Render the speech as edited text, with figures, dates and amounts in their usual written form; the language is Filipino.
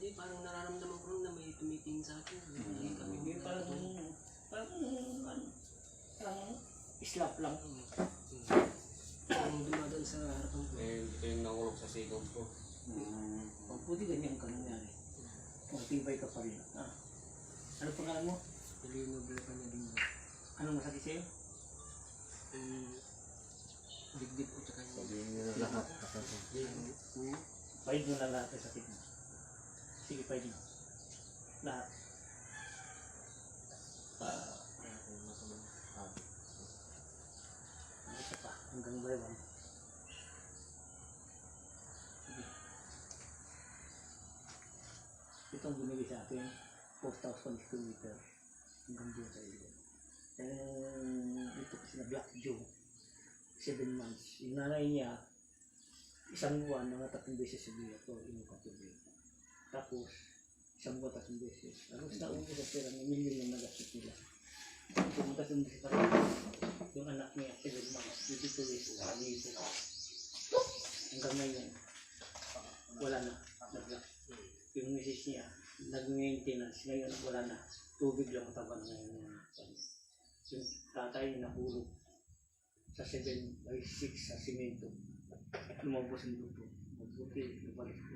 Hindi, parang nararamdaman ko rin na may tumitingin sa akin. Hindi kami Hindi, parang islap lang. Parang dumadaan sa harapan ko. Ito yung nakulong sa sikap ko. Pag puti ganyan ka nangyari. Matibay ka pa rin. Ano pangalan mo? Pilino Blanca na din ba? Anong masakit sa'yo? Digdip ko tsaka yung... Sabihin nyo na lahat. Paid mo na lahat ang sakit mo. Sige, paid mo. Lahat. Isa pa, hanggang bayawan. Sige. Itong binigay sa akin, 4,000 square meter. Hanggang doon sa iyo. Ito kasi na Black Joe. 7 months. Yung nanay niya, isang buwan, mga 3 beses sa biya ko, inukang tubig. Tapos, isang buwan, 3 beses. Tapos naubos sa pera ng milyon na nagastos nila. Pumunta sa mga yung anak niya, 7 months, dito tulis, dito. Hanggang ngayon, wala na. Yung misis niya, nag-maintenance, ngayon wala na. Tubig lang katawan ngayon. Yung tatay niya nahulog sa 7 by 6 sa simento. Lumabos ang lupo. Mabuti, nabalik ko.